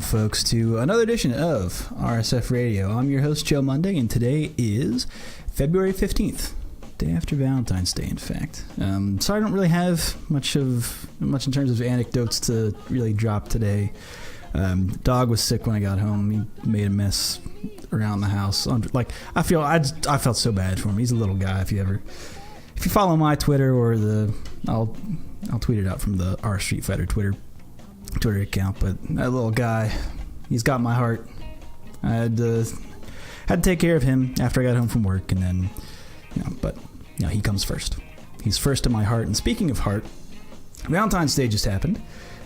folks, to another edition of RSF Radio. I'm your host, Joe Monday, and today is February 15th, day after Valentine's Day, in fact. So I don't really have much in terms of anecdotes to really drop today. Dog was sick when I got home. He made a mess around the house. I felt so bad for him. He's a little guy. If you follow my Twitter or I'll tweet it out from the R Street Fighter Twitter account. But that little guy, he's got my heart. I had to take care of him after I got home from work, and then, he comes first. He's first in my heart. And speaking of heart, Valentine's Day just happened.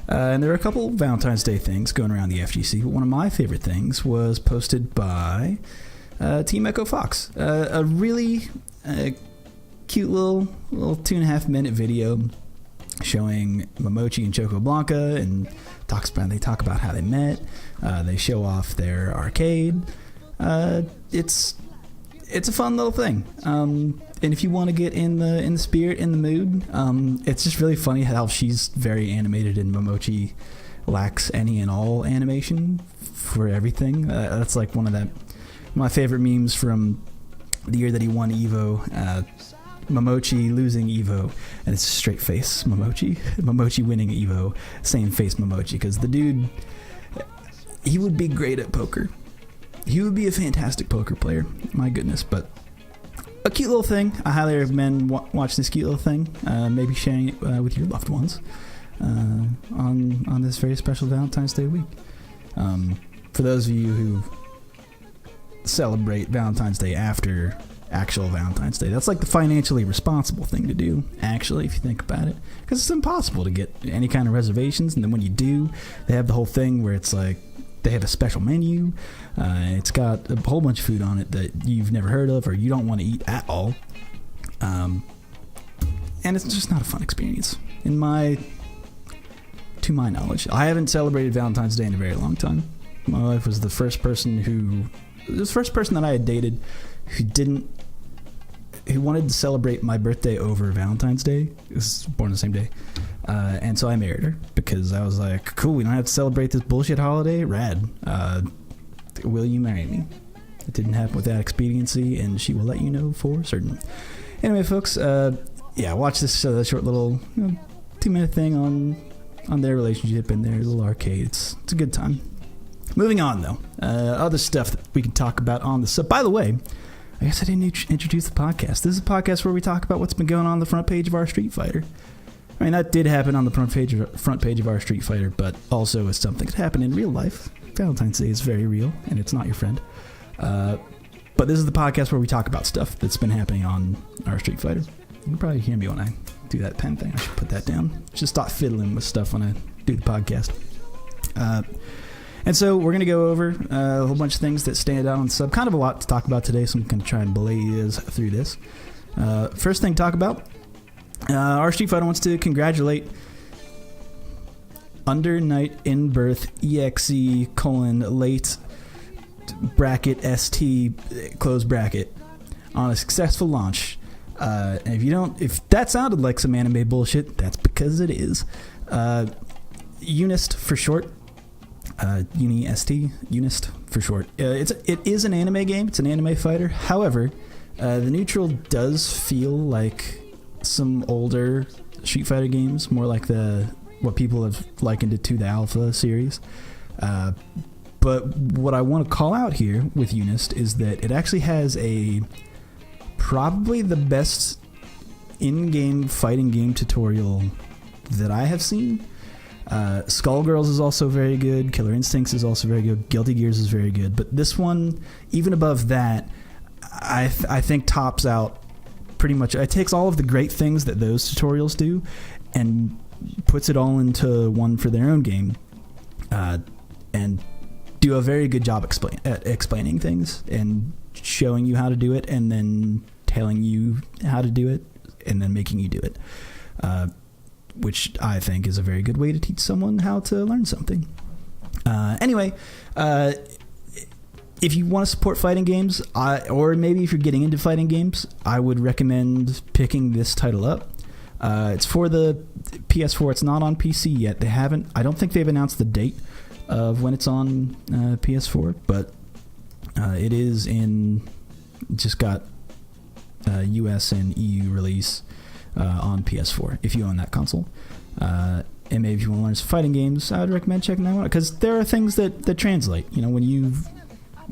And there are a couple Valentine's Day things going around the FGC, but one of my favorite things was posted by Team Echo Fox. A really cute little 2.5 minute video showing Momochi and Choco Blanca, and they talk about how they met. They show off their arcade. It's a fun little thing. And if you want to get in the spirit, in the mood, it's just really funny how she's very animated and Momochi lacks any and all animation for everything. That's like one of my favorite memes from the year that he won Evo. Momochi losing Evo, and it's straight face Momochi winning Evo, same face Momochi, because the dude, he would be great at poker. He would be a fantastic poker player, my goodness. But a cute little thing. I highly recommend watch this cute little thing, maybe sharing it with your loved ones on this very special Valentine's Day week. For those of you who celebrate Valentine's Day after actual Valentine's Day, that's like the financially responsible thing to do, actually, if you think about it, because it's impossible to get any kind of reservations. And then when you do, they have the whole thing where it's like they have a special menu. It's got a whole bunch of food on it that you've never heard of or you don't want to eat at all. And it's just not a fun experience. To my knowledge, I haven't celebrated Valentine's Day in a very long time. My wife was the first person that I had dated who wanted to celebrate my birthday over Valentine's Day. I was born the same day. And so I married her because I was like, cool, we don't have to celebrate this bullshit holiday. Rad. Will you marry me? It didn't happen with that expediency, and she will let you know for certain. Anyway, folks, watch this short little 2-minute thing on their relationship and their little arcade. It's a good time. Moving on, though. Other stuff that we can talk about on the sub. By the way, I guess I didn't introduce the podcast. This is a podcast where we talk about what's been going on the front page of our Street Fighter. I mean, that did happen on the front page of our Street Fighter, but also it's something that happened in real life. Valentine's Day is very real, and it's not your friend. But this is the podcast where we talk about stuff that's been happening on our Street Fighter. You can probably hear me when I do that pen thing. I should put that down. Just stop fiddling with stuff when I do the podcast. And so we're going to go over a whole bunch of things that stand out on the sub. Kind of a lot to talk about today, so I'm going to try and blaze through this. First thing to talk about, our Street Fighter wants to congratulate Under Night in Birth EXE : late bracket ST close bracket on a successful launch. And if that sounded like some anime bullshit, that's because it is. Unist for short. Unist for short. It is an anime game. It's an anime fighter. However, the neutral does feel like some older Street Fighter games, more like what people have likened it to the Alpha series. But what I want to call out here with Unist is that it actually has probably the best in-game fighting game tutorial that I have seen. Skullgirls is also very good. Killer Instincts is also very good. Guilty Gears is very good. But this one, even above that, I think tops out pretty much. It takes all of the great things that those tutorials do and puts it all into one for their own game, and do a very good job explaining things and showing you how to do it, and then telling you how to do it, and then making you do it. Which I think is a very good way to teach someone how to learn something. Anyway, if you want to support fighting games, or maybe if you're getting into fighting games, I would recommend picking this title up. It's for the PS4. It's not on PC yet. I don't think they've announced the date, of when it's on PS4, but it is just got US and EU release on PS4 if you own that console. And maybe if you want to learn some fighting games, I would recommend checking that out, because there are things that translate. When you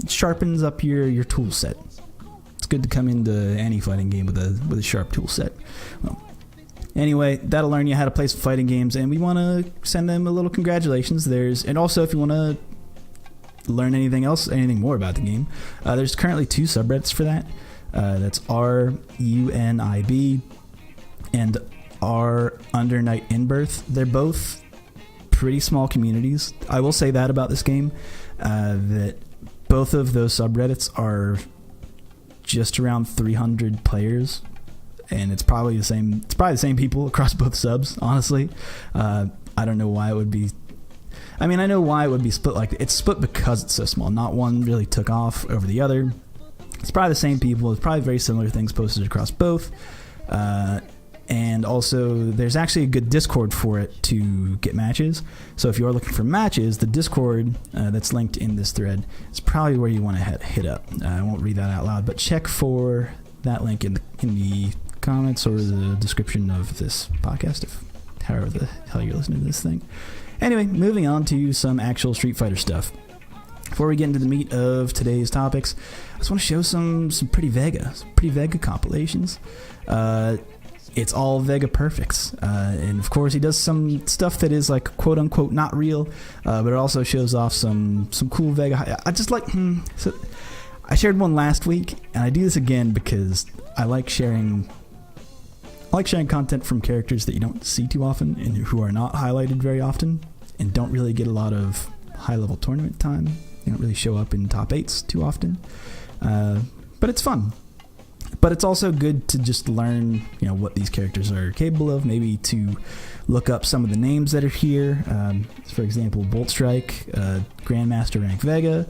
sharpens up your tool set. It's good to come into any fighting game with a sharp tool set. Well, anyway, that'll learn you how to play some fighting games, and we want to send them a little congratulations. And also, if you want to learn anything more about the game, there's currently 2 subreddits for that. That's RUNIB and R_Night_In_Birth. They're both pretty small communities. I will say that about this game, that both of those subreddits are just around 300 players, and it's probably the same people across both subs, honestly. I don't know why it would be. I mean, I know why it would be split like it's split, because it's so small. Not one really took off over the other. It's probably the same people. It's probably very similar things posted across both. And also, there's actually a good Discord for it to get matches. So if you're looking for matches, the Discord that's linked in this thread is probably where you want to hit up. I won't read that out loud, but check for that link in the comments or the description of this podcast, if however the hell you're listening to this thing. Anyway, moving on to some actual Street Fighter stuff. Before we get into the meat of today's topics, I just want to show some pretty Vega compilations. It's all Vega perfects, and of course he does some stuff that is like quote unquote not real, but it also shows off some cool Vega. I just like so I shared one last week, and I do this again because I like sharing content from characters that you don't see too often and who are not highlighted very often and don't really get a lot of high level tournament time. They don't really show up in top 8s too often, but it's fun. But it's also good to just learn, what these characters are capable of. Maybe to look up some of the names that are here. For example, Bolt Strike, Grandmaster rank Vega,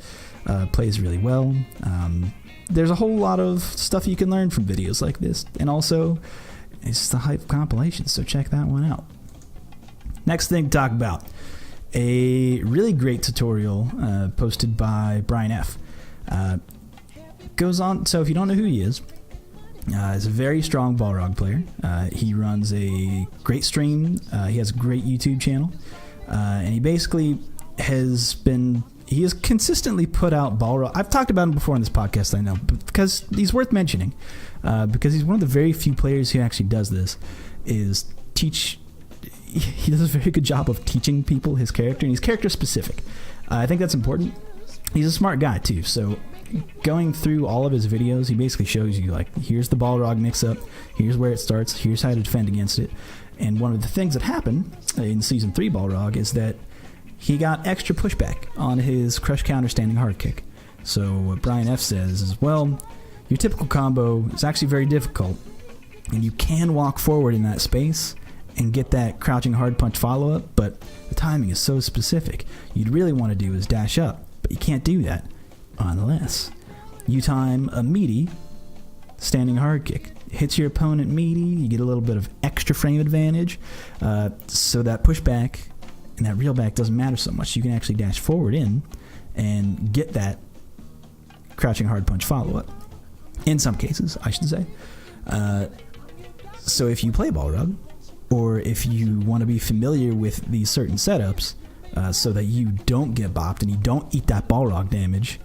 plays really well. There's a whole lot of stuff you can learn from videos like this, and also it's the hype compilation. So check that one out. Next thing to talk about, a really great tutorial posted by Brian F. Goes on. So if you don't know who he is. He's a very strong Balrog player. He runs a great stream. He has a great YouTube channel. And he basically has consistently put out Balrog. I've talked about him before on this podcast, I know, but because he's worth mentioning. Because he's one of the very few players who actually does this, is teach. He does a very good job of teaching people his character, and he's character specific. I think that's important. He's a smart guy, too, so going through all of his videos, he basically shows you, like, here's the Balrog mix-up, here's where it starts, here's how to defend against it. And one of the things that happened in Season 3 Balrog is that he got extra pushback on his crush counter standing hard kick. So what Brian F. says is, well, your typical combo is actually very difficult, and you can walk forward in that space and get that crouching hard punch follow-up, but the timing is so specific. You'd really want to do is dash up, but you can't do that unless you time a meaty standing hard kick. Hits your opponent meaty, you get a little bit of extra frame advantage, so that pushback and that reel back doesn't matter so much. You can actually dash forward in and get that crouching hard punch follow-up. In some cases, I should say. So if you play Balrog, or if you want to be familiar with these certain setups, so that you don't get bopped and you don't eat that Balrog damage,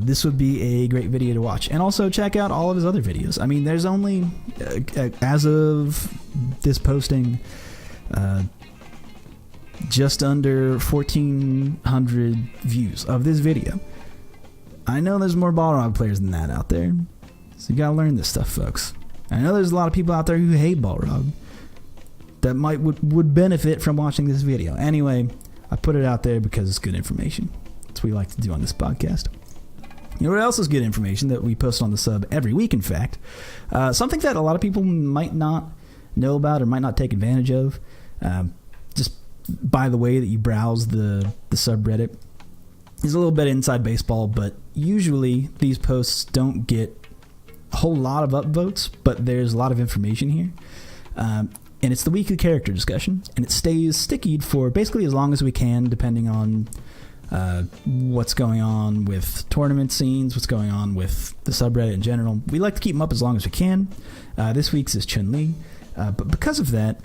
this would be a great video to watch. And also check out all of his other videos. I mean, there's only, as of this posting, just under 1,400 views of this video. I know there's more Balrog players than that out there, so you gotta learn this stuff, folks. I know there's a lot of people out there who hate Balrog that would benefit from watching this video. Anyway, I put it out there because it's good information. That's what we like to do on this podcast. You know what else is good information that we post on the sub every week, in fact? Something that a lot of people might not know about or might not take advantage of, just by the way that you browse the subreddit, is a little bit inside baseball, but usually these posts don't get a whole lot of upvotes, but there's a lot of information here. And it's the weekly character discussion, and it stays stickied for basically as long as we can, depending on what's going on with tournament scenes, what's going on with the subreddit in general. We like to keep them up as long as we can. This week's is Chun-Li. But because of that,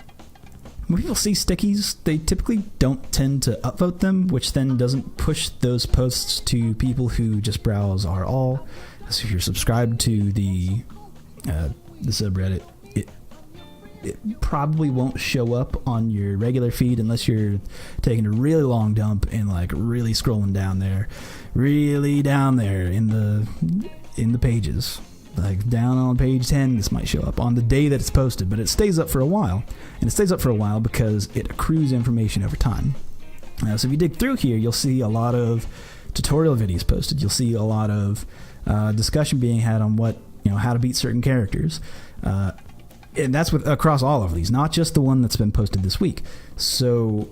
when people see stickies, they typically don't tend to upvote them, which then doesn't push those posts to people who just browse r/all. So if you're subscribed to the subreddit, it probably won't show up on your regular feed unless you're taking a really long dump and like really scrolling down there, really down there in the pages. Like down on page 10, this might show up on the day that it's posted, but it stays up for a while. And it stays up for a while because it accrues information over time. So if you dig through here, you'll see a lot of tutorial videos posted. You'll see a lot of discussion being had on how to beat certain characters. And that's across all of these, not just the one that's been posted this week. So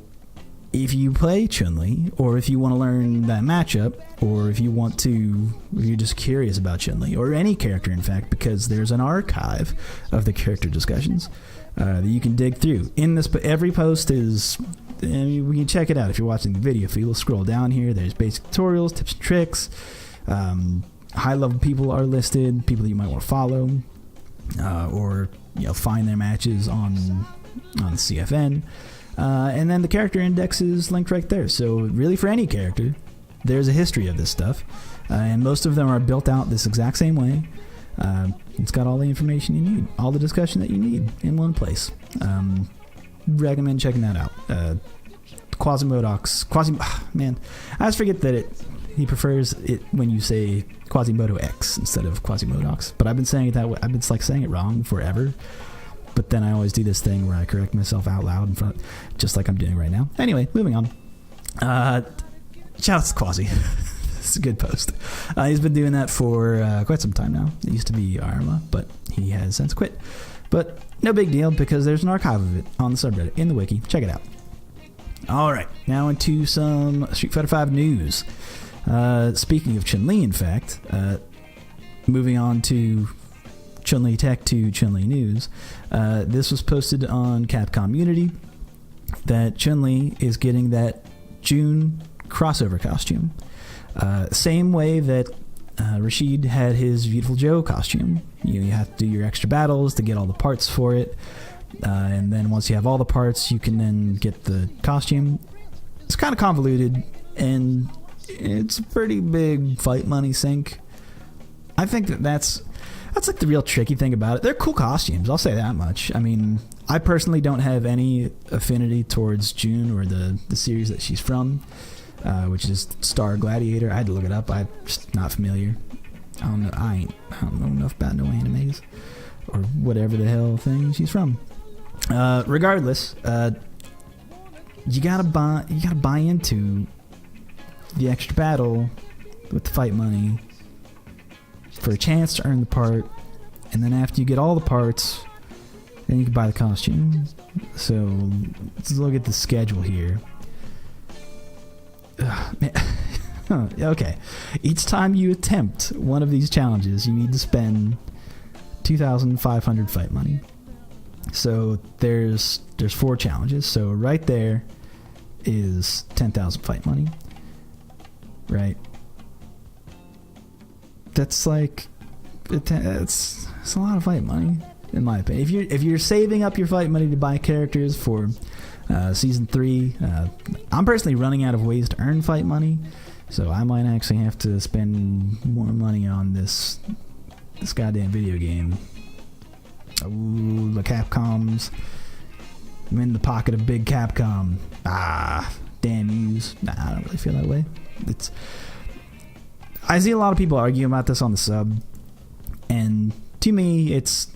if you play Chun-Li, or if you want to learn that matchup, or if you're just curious about Chun-Li, or any character, in fact, because there's an archive of the character discussions that you can dig through. Every post is, we can check it out if you're watching the video feed. We'll scroll down here. There's basic tutorials, tips and tricks. High-level people are listed, people that you might want to follow, or find their matches on CFN. And then the character index is linked right there. So really for any character, there's a history of this stuff. And most of them are built out this exact same way. It's got all the information you need, all the discussion that you need in one place. Recommend checking that out. Man, I always forget that he prefers it when you say Quasimodo X instead of Quasimodox. But I've been saying it that way. I've been saying it wrong forever. But then I always do this thing where I correct myself out loud in front, just like I'm doing right now. Anyway, moving on. Shout out to Quasi. It's a good post. He's been doing that for quite some time now. It used to be Arma, but he has since quit. But no big deal because there's an archive of it on the subreddit in the wiki. Check it out. All right, now into some Street Fighter V news. Speaking of Chun-Li, in fact, moving on to Chun-Li Tech to Chun-Li News. This was posted on Capcom Unity that Chun-Li is getting that June crossover costume. Same way that Rashid had his Beautiful Joe costume. You have to do your extra battles to get all the parts for it. And then once you have all the parts, you can then get the costume. It's kind of convoluted, and it's a pretty big fight money sink. I think that's like the real tricky thing about it. They're cool costumes, I'll say that much. I mean, I personally don't have any affinity towards June or the series that she's from, which is Star Gladiator. I had to look it up. I'm just not familiar. I don't know enough about no animes or whatever the hell thing she's from. Regardless, you gotta buy into the extra battle with the fight money for a chance to earn the part, and then after you get all the parts, then you can buy the costume. So let's look at the schedule here. Okay, each time you attempt one of these challenges, you need to spend 2,500 fight money. So there's 4 challenges. So right there is 10,000 fight money. Right. That's like it's a lot of fight money, in my opinion. If you're saving up your fight money to buy characters for season 3, I'm personally running out of ways to earn fight money, so I might actually have to spend more money on this goddamn video game. Ooh, the Capcoms. I'm in the pocket of big Capcom. Damn yous. Nah, I don't really feel that way. I see a lot of people arguing about this on the sub, and to me, it's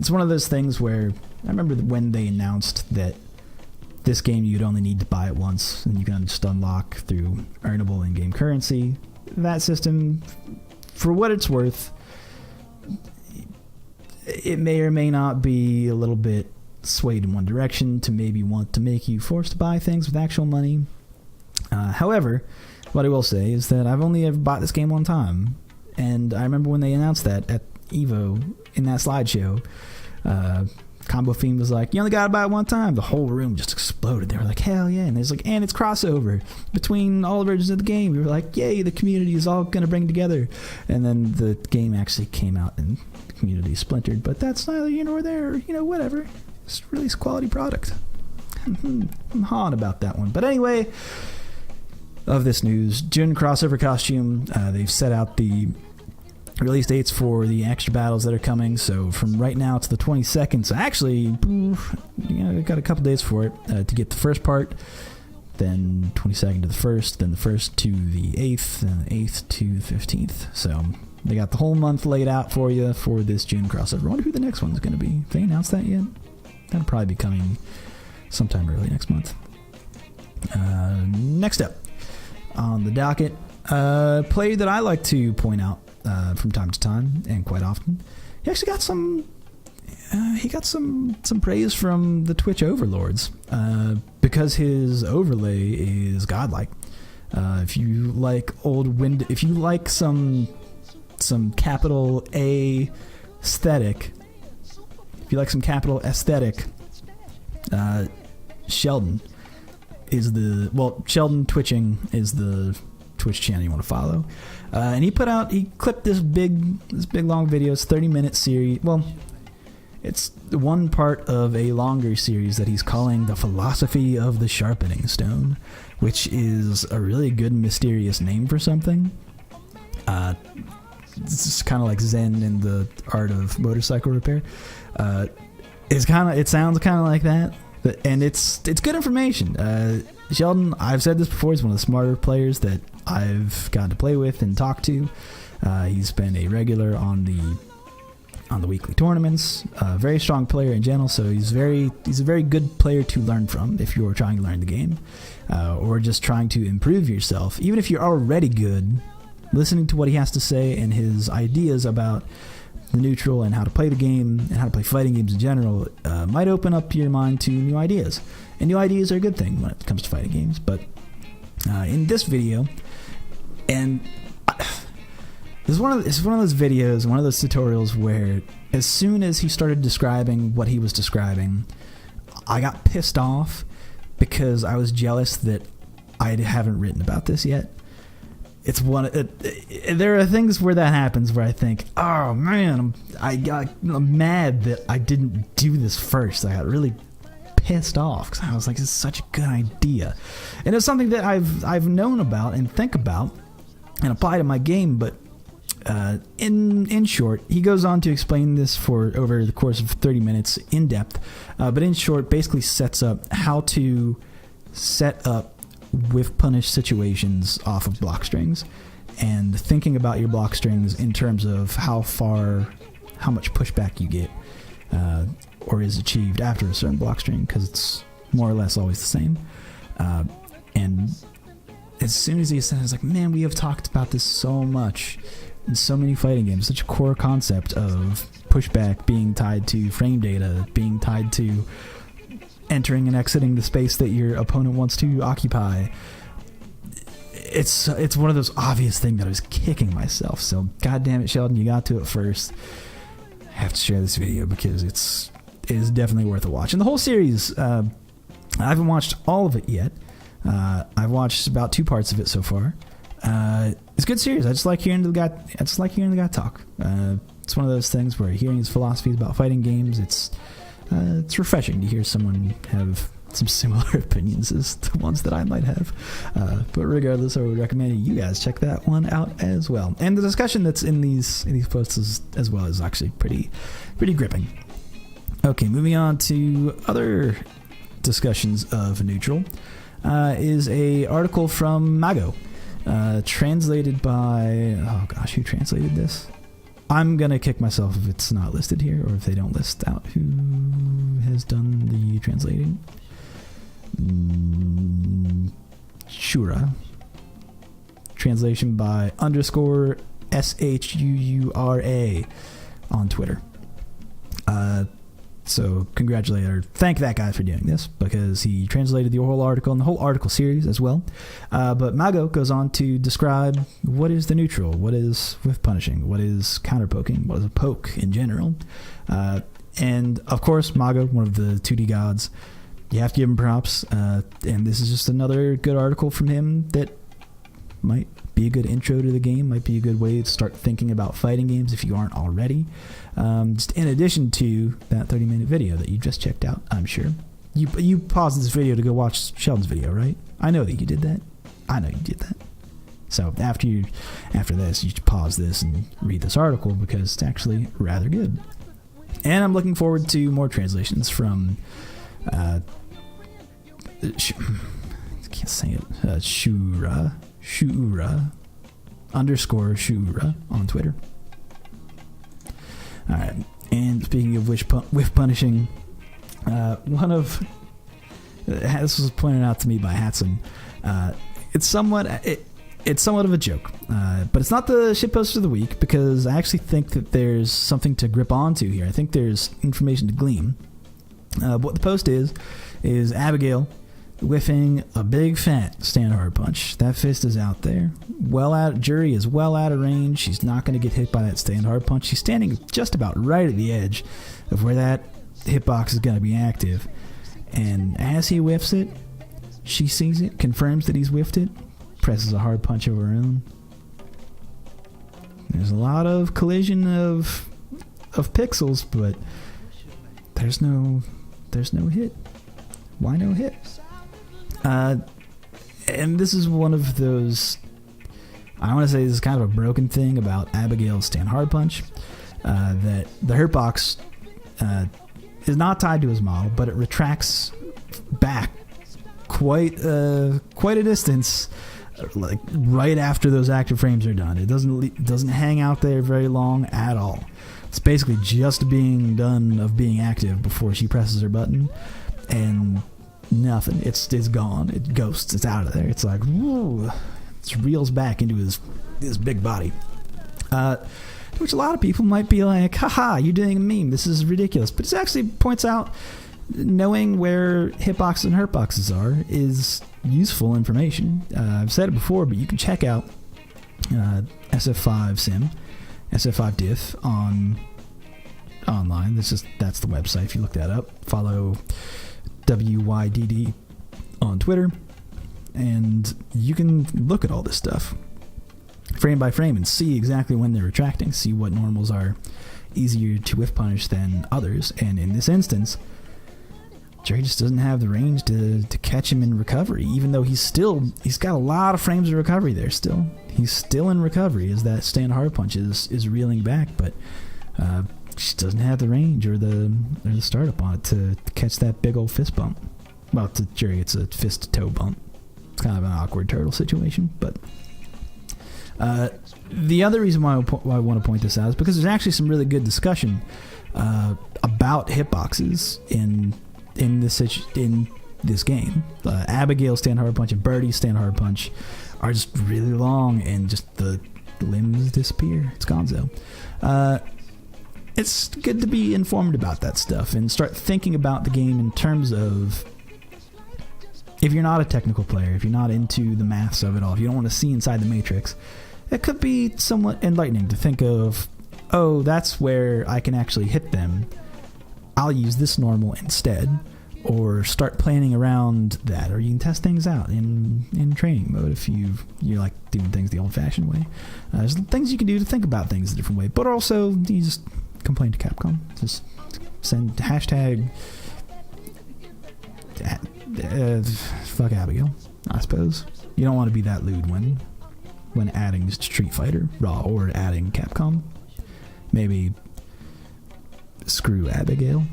one of those things where I remember when they announced that this game you'd only need to buy it once, and you can just unlock through earnable in-game currency. That system, for what it's worth, it may or may not be a little bit swayed in one direction to maybe want to make you forced to buy things with actual money. However, what I will say is that I've only ever bought this game one time, and I remember when they announced that at EVO in that slideshow, Combo Fiend was like, you only gotta buy it one time. The whole room just exploded. They were like, hell yeah. And there's like, and it's crossover between all the versions of the game. We were like, yay, the community is all gonna bring together. And then the game actually came out and the community splintered. But that's neither here nor there. Whatever. Just release quality product. I'm hawing about that one. But anyway, of this news, June crossover costume. They've set out the release dates for the extra battles that are coming. So from right now to the 22nd. So actually, we've got a couple days for it to get the first part. Then 22nd to the 1st. Then the 1st to the 8th. Then the 8th to the 15th. So they got the whole month laid out for you for this June crossover. I wonder who the next one's going to be. Have they announced that yet? That'll probably be coming sometime early next month. Next up on the docket, player that I like to point out from time to time and quite often. He actually got some praise from the Twitch overlords because his overlay is godlike. If you like if you like some capital A aesthetic, Sheldon Twitching is the Twitch channel you want to follow. And he clipped this big long video. It's 30-minute series. Well, it's one part of a longer series that he's calling The Philosophy of the Sharpening Stone, which is a really good mysterious name for something. It's kind of like Zen in the art of motorcycle repair. It sounds kind of like that, and it's good information. Sheldon, I've said this before, he's one of the smarter players that I've gotten to play with and talk to. He's been a regular on the weekly tournaments. Very strong player in general, so he's a very good player to learn from if you're trying to learn the game, or just trying to improve yourself. Even if you're already good, listening to what he has to say and his ideas about the neutral and how to play the game and how to play fighting games in general might open up your mind to new ideas. And new ideas are a good thing when it comes to fighting games. But in this video, and this is one of those videos, one of those tutorials where as soon as he started describing what he was describing, I got pissed off because I was jealous that I haven't written about this yet. There are things where that happens where I think, oh man, I'm mad that I didn't do this first. I got really pissed off because I was like, this is such a good idea, and it's something that I've known about and think about and apply to my game. But in short, he goes on to explain this for over the course of 30 minutes in depth. But in short, basically sets up how to set up with punish situations off of block strings, and thinking about your block strings in terms of how much pushback you get or is achieved after a certain block string, because it's more or less always the same. And as soon as he said, I was like, man, we have talked about this so much in so many fighting games, such a core concept of pushback being tied to frame data, being tied to entering and exiting the space that your opponent wants to occupy. It's one of those obvious things that I was kicking myself. So, God damn it, Sheldon, you got to it first. I have to share this video because it is definitely worth a watch. And the whole series, I haven't watched all of it yet. I've watched about 2 parts of it so far. It's a good series. I just like hearing the guy talk. It's one of those things where hearing his philosophies about fighting games, it's refreshing to hear someone have some similar opinions as the ones that I might have. But regardless, I would recommend you guys check that one out as well. And the discussion that's in these posts as well is actually pretty gripping. Okay, moving on to other discussions of neutral is a article from Mago, translated by, oh gosh, who translated this? I'm going to kick myself if it's not listed here, or if they don't list out who has done the translating. Shura. Translation by _SHUURA on Twitter. So congratulate or thank that guy for doing this, because he translated the whole article and the whole article series as well. But Mago goes on to describe what is the neutral, what is with punishing, what is counter poking, what is a poke in general. And of course, Mago, one of the 2D gods, you have to give him props. And this is just another good article from him that might be a good intro to the game, might be a good way to start thinking about fighting games if you aren't already. Just in addition to that 30-minute video that you just checked out, I'm sure. You paused this video to go watch Sheldon's video, right? I know that you did that. I know you did that. So after this, you should pause this and read this article because it's actually rather good. And I'm looking forward to more translations from I can't say it. Shura _Shura on Twitter. All right. And speaking of whiff punishing, this was pointed out to me by Hatson. It's somewhat of a joke, but it's not the shitpost of the week because I actually think that there's something to grip onto here. I think there's information to glean. What the post is Abigail whiffing a big fat stand hard punch. That fist is out there. Jury is well out of range. She's not going to get hit by that stand hard punch. She's standing just about right at the edge of where that hitbox is going to be active. And as he whiffs it, she sees it, confirms that he's whiffed it, presses a hard punch of her own. There's a lot of collision of pixels, but there's no hit. Why no hit? And this is one of those, I want to say this is kind of a broken thing about Abigail's stand hard punch, that the hurt box is not tied to his model, but it retracts back quite a distance, like right after those active frames are done. It doesn't hang out there very long at all. It's basically just being active before she presses her button, and nothing. It's gone. It ghosts. It's out of there. It's like, whoa. It reels back into his big body. Which a lot of people might be like, haha, you're doing a meme. This is ridiculous. But it actually points out knowing where hitboxes and hurtboxes are is useful information. I've said it before, but you can check out SF5 Sim, SF5 Diff online. That's the website if you look that up. Follow WYDD on Twitter, and you can look at all this stuff frame by frame and see exactly when they're retracting, see what normals are easier to whiff punish than others. And in this instance, Jerry just doesn't have the range to catch him in recovery, even though he's got a lot of frames of recovery there still. He's still in recovery as that stand hard punch is reeling back, but just doesn't have the range or the startup on it to catch that big old fist bump. Well, to Jerry, it's a fist to toe bump. It's kind of an awkward turtle situation, but the other reason why I want to point this out is because there's actually some really good discussion about hitboxes in this game. Abigail's stand hard punch and Birdie's stand hard punch are just really long, and just the limbs disappear. It's gonzo. It's good to be informed about that stuff and start thinking about the game in terms of, if you're not a technical player, if you're not into the maths of it all, if you don't want to see inside the matrix, it could be somewhat enlightening to think of, oh, that's where I can actually hit them. I'll use this normal instead, or start planning around that, or you can test things out in training mode if you like doing things the old-fashioned way. There's things you can do to think about things a different way, but also you just complain to Capcom. Just send hashtag fuck Abigail, I suppose. You don't want to be that lewd when adding Street Fighter Raw or adding Capcom. Maybe screw Abigail,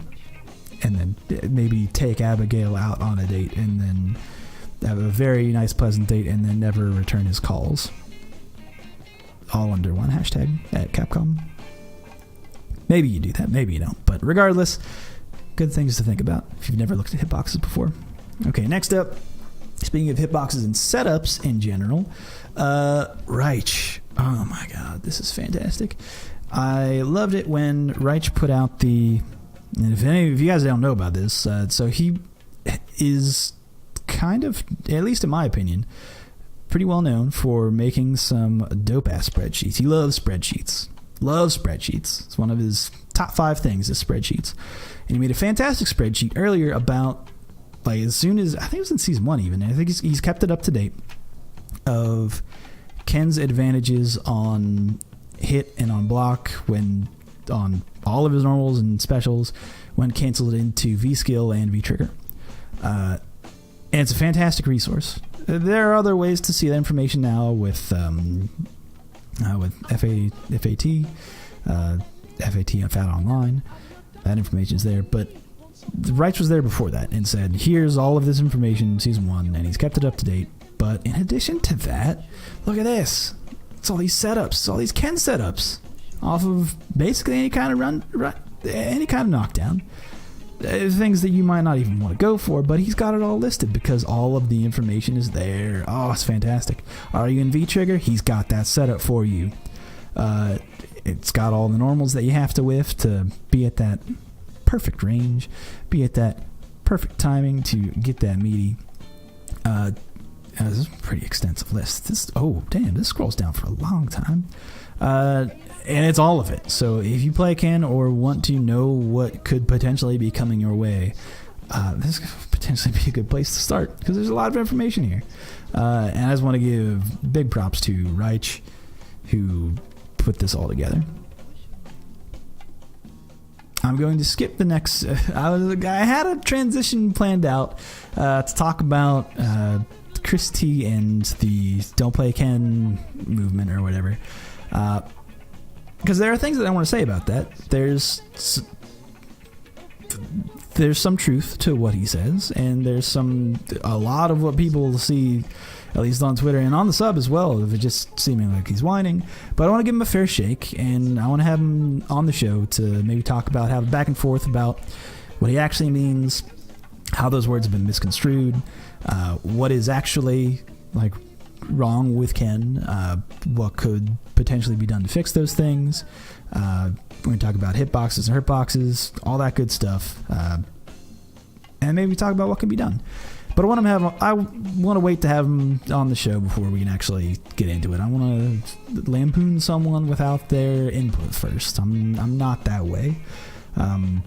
and then maybe take Abigail out on a date, and then have a very nice, pleasant date, and then never return his calls. All under one hashtag at Capcom. Maybe you do that, maybe you don't. But regardless, good things to think about if you've never looked at hitboxes before. Okay, next up, speaking of hitboxes and setups in general, Reich. Oh my god, this is fantastic. I loved it when Reich put out and if any of you guys don't know about this, so he is kind of, at least in my opinion, pretty well known for making some dope-ass spreadsheets. He loves spreadsheets. loves spreadsheets. It's one of his top 5 things is spreadsheets. And he made a fantastic spreadsheet earlier about, like, as soon as, I think it was in season 1 even, I think he's kept it up to date, of Ken's advantages on hit and on block when on all of his normals and specials when canceled into V-skill and V-trigger. And it's a fantastic resource. There are other ways to see that information now with FAT, FAT Online. That information's there, but Reich was there before that and said, here's all of this information in season 1, and he's kept it up to date. But in addition to that, look at this. It's all these setups, it's all these Ken setups off of basically any kind of run any kind of knockdown. Things that you might not even want to go for, but he's got it all listed because all of the information is there. Oh, it's fantastic. Are you in V-trigger? He's got that set up for you. It's got all the normals that you have to whiff to be at that perfect range, be at that perfect timing to get that meaty. This is a pretty extensive list. This scrolls down for a long time. And it's all of it. So if you play Ken or want to know what could potentially be coming your way, this could potentially be a good place to start because there's a lot of information here. And I just want to give big props to Reich, who put this all together. I'm going to skip the next. I had a transition planned out to talk about Chris T and the Don't Play Ken movement or whatever. Because there are things that I want to say about that. There's some truth to what he says, and there's a lot of what people see, at least on Twitter and on the sub as well, of it just seeming like he's whining. But I want to give him a fair shake, and I want to have him on the show to maybe talk about, have a back and forth about what he actually means, how those words have been misconstrued, what is actually like wrong with Ken, what could potentially be done to fix those things. We're going to talk about hitboxes and hurtboxes, all that good stuff, and maybe talk about what can be done. But I want to wait to have him on the show before we can actually get into it. I want to lampoon someone without their input first. I'm not that way, and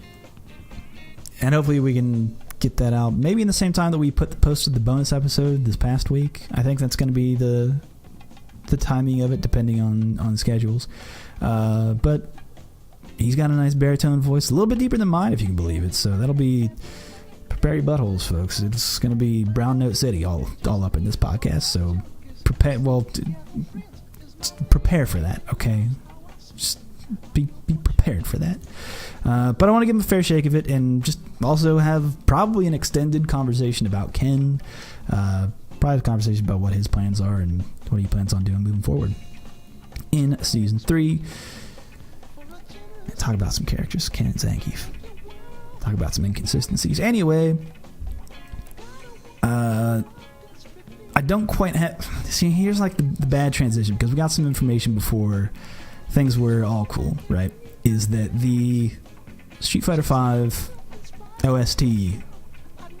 hopefully we can get that out maybe in the same time that we posted the bonus episode this past week. I think that's going to be the timing of it, depending on schedules. But he's got a nice baritone voice, a little bit deeper than mine, if you can believe it. So that'll be prepare your buttholes, folks. It's going to be Brown Note City all up in this podcast. So prepare for that. Okay, just be prepared for that. But I want to give him a fair shake of it and just also have probably an extended conversation about Ken, probably a conversation about what his plans are and what he plans on doing moving forward in season 3. Talk about some characters, Ken and Zangief. Talk about some inconsistencies. Anyway, I don't quite have... See, here's like the bad transition, because we got some information before things were all cool, right? Is that the Street Fighter V OST,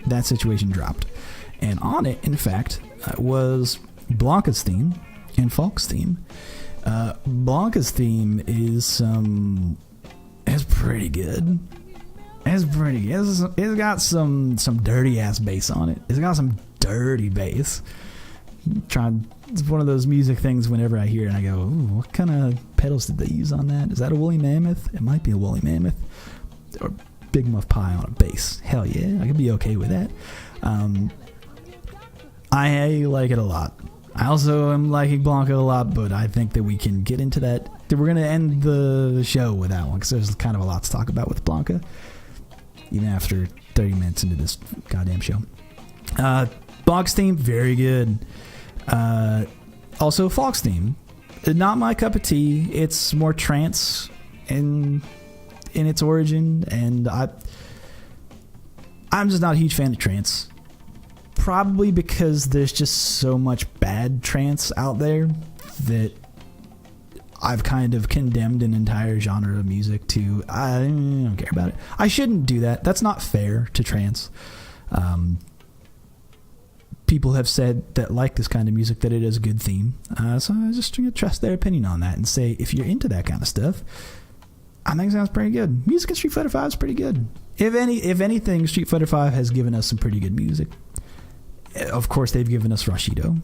that situation dropped. And on it, in fact, was Blanca's theme and Falk's theme. Blanca's theme is pretty good. It's got some dirty ass bass on it. It's got some dirty bass. It's one of those music things whenever I hear it and I go, ooh, what kind of pedals did they use on that? Is that a woolly mammoth? It might be a woolly mammoth. Or Big Muff Pie on a bass. Hell yeah, I could be okay with that. I like it a lot. I also am liking Blanca a lot, but I think that we can get into that. We're going to end the show with that one, because there's kind of a lot to talk about with Blanca, even after 30 minutes into this goddamn show. Blanca's theme, very good. Also, Falk's theme, not my cup of tea. It's more trance in its origin, and I'm just not a huge fan of trance. Probably because there's just so much bad trance out there that I've kind of condemned an entire genre of music to, I don't care about it. I shouldn't do that. That's not fair to trance. people have said that like this kind of music that it is a good theme. So I just going to trust their opinion on that and say, if you're into that kind of stuff, I think it sounds pretty good. Music in Street Fighter V is pretty good. If anything, Street Fighter V has given us some pretty good music. Of course, they've given us Rashido.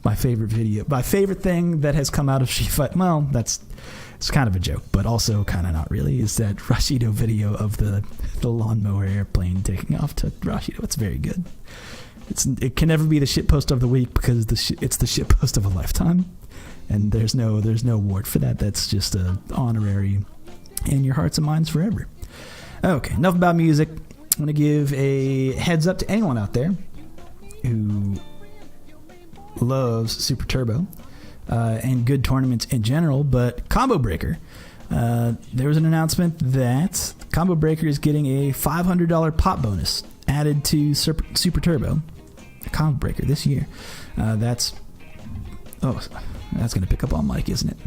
My favorite thing that has come out of Street Fighter, well, it's kind of a joke, but also kind of not really, is that Rashido video of the lawnmower airplane taking off to Rashido. It's very good. It can never be the shitpost of the week because it's the shitpost of a lifetime, and there's no award for that. That's just a honorary in your hearts and minds forever. Okay, enough about music. I'm going to give a heads up to anyone out there who loves Super Turbo and good tournaments in general, but Combo Breaker. There was an announcement that Combo Breaker is getting a $500 pop bonus added to Super Turbo. Combo Breaker this year. That's going to pick up on Mike, isn't it?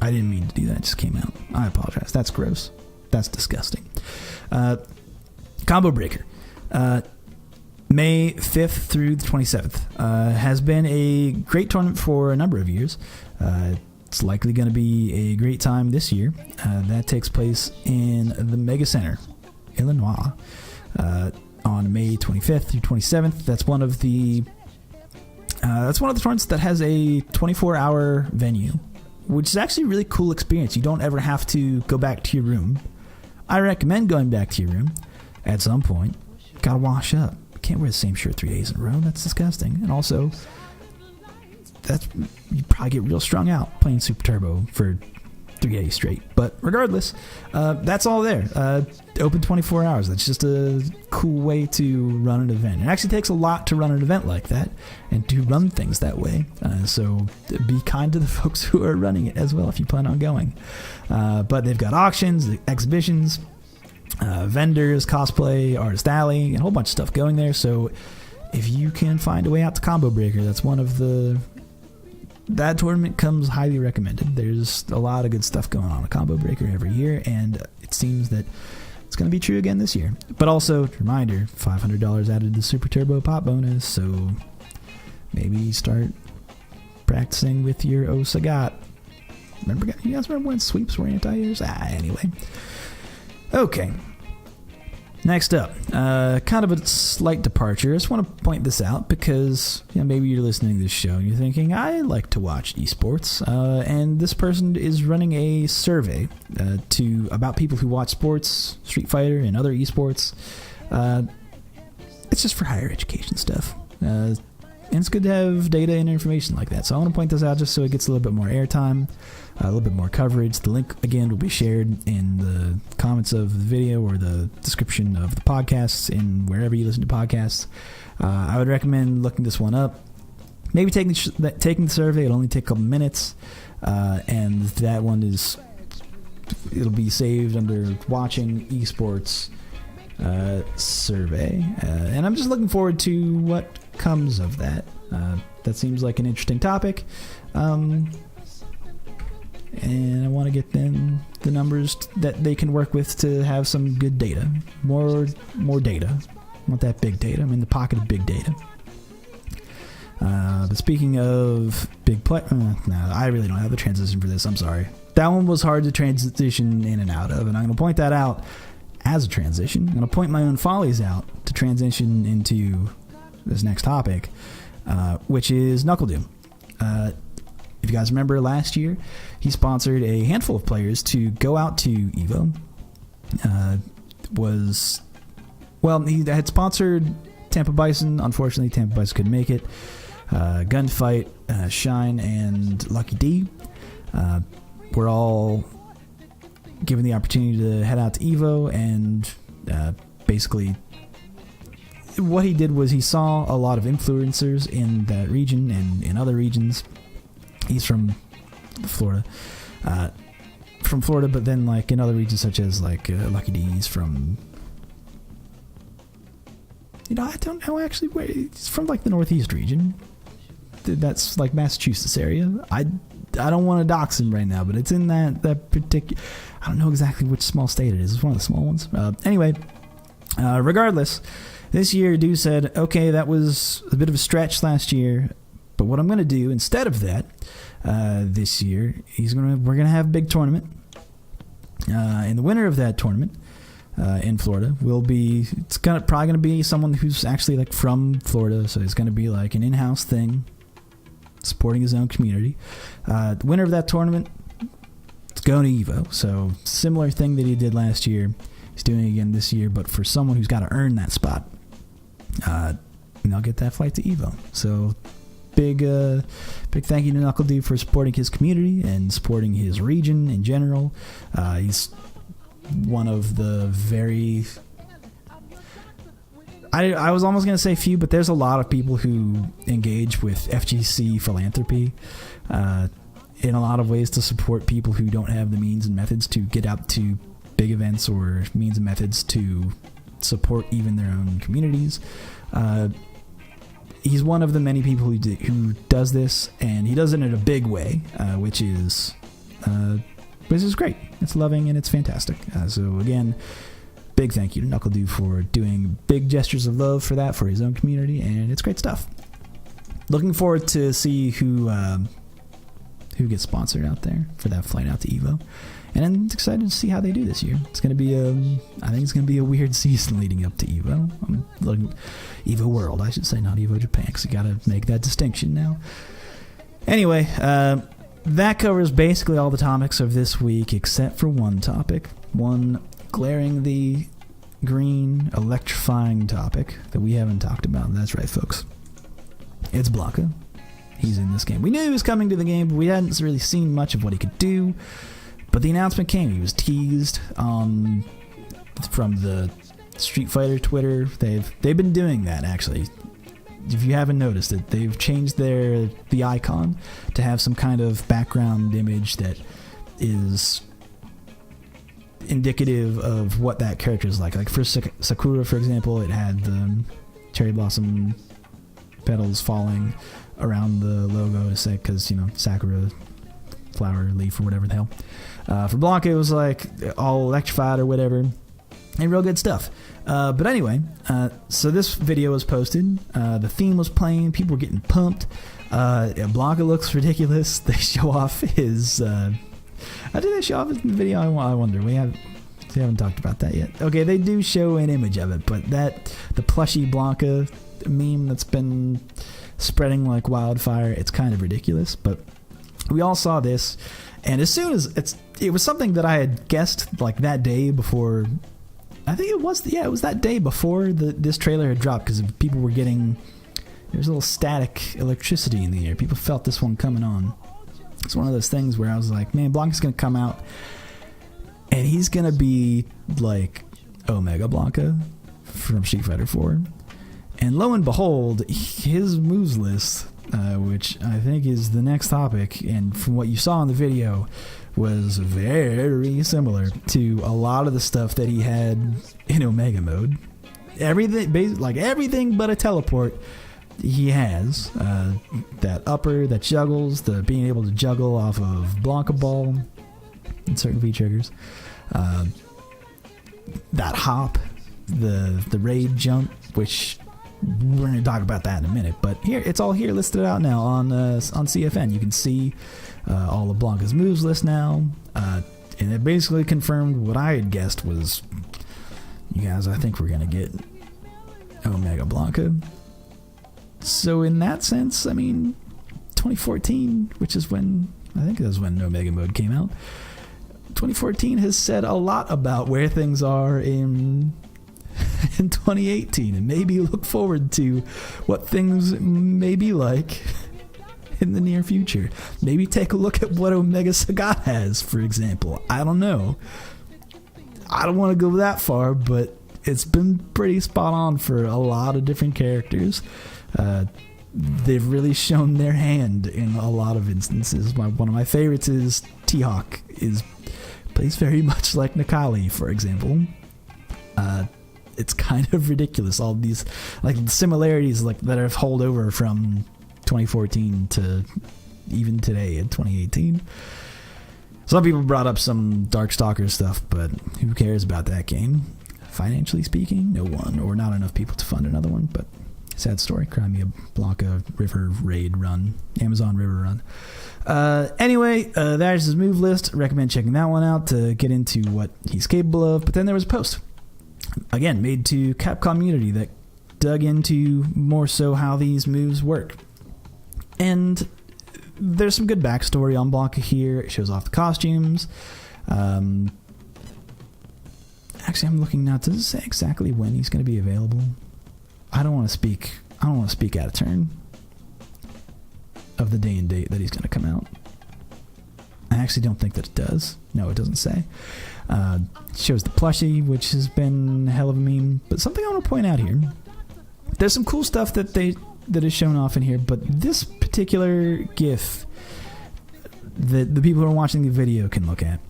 I didn't mean to do that. It just came out. I apologize. That's gross. That's disgusting. Combo Breaker. May 5th through the 27th has been a great tournament for a number of years. It's likely going to be a great time this year. That takes place in the Mega Center, Illinois, on May 25th through 27th. That's one of the tournaments that has a 24-hour venue, which is actually a really cool experience. You don't ever have to go back to your room. I recommend going back to your room at some point. Gotta wash up. Can't wear the same shirt 3 days in a row. That's disgusting. And also, you probably get real strung out playing Super Turbo for 3 days straight. But regardless, that's all there. Open 24 hours. That's just a cool way to run an event. It actually takes a lot to run an event like that and to run things that way. So be kind to the folks who are running it as well if you plan on going. But they've got auctions, exhibitions, vendors, cosplay, artist alley, and a whole bunch of stuff going there. So if you can find a way out to Combo Breaker, that's one of that tournament comes highly recommended. There's a lot of good stuff going on at Combo Breaker every year, and it seems that it's going to be true again this year. But also, reminder, $500 added to the Super Turbo pop bonus, so maybe start practicing with your Osagat. You guys remember when sweeps were anti-airs? Anyway. Okay. Next up, kind of a slight departure. I just want to point this out because maybe you're listening to this show and you're thinking, I like to watch eSports, and this person is running a survey about people who watch sports, Street Fighter, and other eSports. It's just for higher education stuff. And it's good to have data and information like that. So I want to point this out just so it gets a little bit more airtime, a little bit more coverage. The link, again, will be shared in the comments of the video or the description of the podcasts in wherever you listen to podcasts. I would recommend looking this one up. Maybe taking the survey. It'll only take a couple minutes. And that one it'll be saved under watching eSports survey. And I'm just looking forward to what comes of that. That seems like an interesting topic. And I want to get them the numbers that they can work with to have some good data. More data. I want that big data. I'm in the pocket of big data. But speaking of big play... no, I really don't have the transition for this. I'm sorry. That one was hard to transition in and out of, and I'm going to point that out as a transition. I'm going to point my own follies out to transition into this next topic, which is Knuckle Doom. If you guys remember last year, he sponsored a handful of players to go out to EVO. He had sponsored Tampa Bison. Unfortunately, Tampa Bison couldn't make it. Gunfight, Shine, and Lucky D were all given the opportunity to head out to EVO, and basically what he did was he saw a lot of influencers in that region and in other regions. He's from Florida. But then like in other regions such as like Lucky D's from... I don't know actually where... He's from like the Northeast region. That's like Massachusetts area. I don't want to dox him right now, but it's in that particular... I don't know exactly which small state it is. It's one of the small ones. Anyway, Regardless, this year dude said, okay, that was a bit of a stretch last year, but what I'm going to do instead of that this year, we're going to have a big tournament. And the winner of that tournament in Florida it's probably going to be someone who's actually like from Florida, so it's going to be like an in-house thing, supporting his own community. The winner of that tournament is going to Evo, so similar thing that he did last year, he's doing it again this year, but for someone who's got to earn that spot, and they'll get that flight to Evo. So big thank you to Knuckle Dude for supporting his community and supporting his region in general. He's one of the very... I was almost going to say few, but there's a lot of people who engage with FGC philanthropy in a lot of ways to support people who don't have the means and methods to get out to big events, or means and methods to support even their own communities. He's one of the many people who does this, and he does it in a big way, which is great. It's loving and it's fantastic. So again, big thank you to Knuckle Dude for doing big gestures of love for his own community, and it's great stuff. Looking forward to see who gets sponsored out there for that flight out to Evo. And I'm excited to see how they do this year. It's going to be I think it's going to be a weird season leading up to Evo. Evo World, I should say, not Evo Japan, because you got to make that distinction now. Anyway, that covers basically all the topics of this week, except for one topic, one glaringly green, electrifying topic that we haven't talked about. That's right, folks. It's Blanca. He's in this game. We knew he was coming to the game, but we hadn't really seen much of what he could do. But the announcement came. He was teased from the Street Fighter Twitter. They've been doing that, actually. If you haven't noticed it, they've changed the icon to have some kind of background image that is indicative of what that character is like. Like for Sakura, for example, it had the cherry blossom petals falling around the logo to say, because, Sakura, flower, leaf, or whatever the hell. For Blanca, it was like all electrified or whatever, and real good stuff. But anyway, so this video was posted. The theme was playing. People were getting pumped. Blanca looks ridiculous. They show off his... did they show off his video? I wonder. We haven't talked about that yet. Okay, they do show an image of it, but the plushy Blanca meme that's been spreading like wildfire, it's kind of ridiculous. But we all saw this, and as soon as it was something that I had guessed like that day before. I think it was that day before this trailer had dropped, because people were getting, there was a little static electricity in the air. People felt this one coming on. It's one of those things where I was like, man, Blanca's gonna come out and he's gonna be like Omega Blanca from Street Fighter 4. And lo and behold, his moves list, which I think is the next topic, and from what you saw in the video, was very similar to a lot of the stuff that he had in Omega mode. Everything but a teleport he has. That upper that juggles, the being able to juggle off of Blanca Ball and certain V-triggers. That hop, the raid jump, which we're going to talk about that in a minute, but here it's all here listed out now on CFN. You can see all of Blanca's moves list now, and it basically confirmed what I had guessed was, you guys, I think we're going to get Omega Blanca. So in that sense, I mean, 2014, which is when, I think that's when Omega mode came out, 2014 has said a lot about where things are in 2018, and maybe look forward to what things may be like in the near future. Maybe take a look at what Omega Sagat has, for example. I don't know. I don't want to go that far, but it's been pretty spot on for a lot of different characters. They've really shown their hand in a lot of instances. One of my favorites is T-Hawk. Plays very much like Nakali, for example. It's kind of ridiculous, all these like similarities like that have held over from 2014 to even today in 2018. Some people brought up some Darkstalker stuff, but who cares about that game? financially speaking, no one, or not enough people to fund another one, but sad story. Cry me a Blanca River raid run, Amazon River run. Anyway, there's his move list. Recommend checking that one out to get into what he's capable of. But then there was a post, again, made to Capcom community that dug into more so how these moves work. And there's some good backstory on Blanca here. It shows off the costumes. Actually, I'm looking now. Does it say exactly when he's going to be available? I don't want to speak out of turn of the day and date that he's going to come out. I actually don't think that it does. No, it doesn't say. It shows the plushie, which has been a hell of a meme. But something I want to point out here. There's some cool stuff that is shown off in here, but this particular GIF that the people who are watching the video can look at.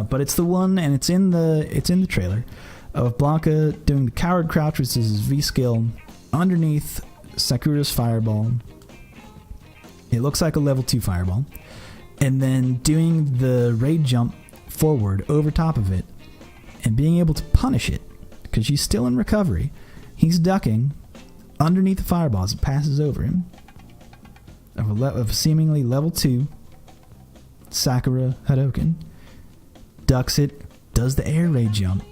But it's the one, and it's in the trailer, of Blanca doing the coward crouch, which is his V skill, underneath Sakura's fireball. It looks like a level 2 fireball. And then doing the raid jump forward over top of it, and being able to punish it, because she's still in recovery. He's ducking underneath the fireball as it passes over him, of a seemingly level 2 Sakura Hadoken. Ducks it, does the air raid jump,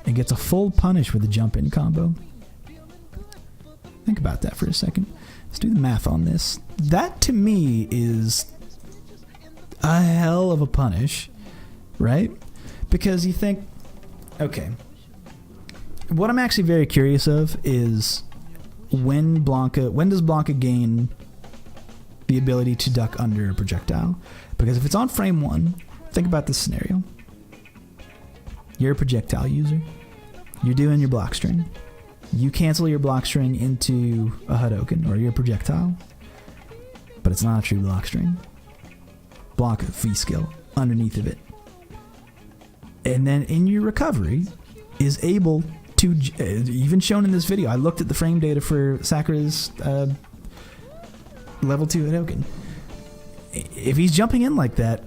and gets a full punish with the jump-in combo. Think about that for a second. Let's do the math on this. That, to me, is a hell of a punish, right? Because you think, okay, what I'm actually very curious of is when does Blanca gain the ability to duck under a projectile? Because if it's on frame 1, think about this scenario. You're a projectile user. You're doing your block string. You cancel your block string into a Hadoken or your projectile, but it's not a true block string. Blanca V skill underneath of it. And then in your recovery is able to, even shown in this video, I looked at the frame data for Sakura's level 2 Hadoken. If he's jumping in like that,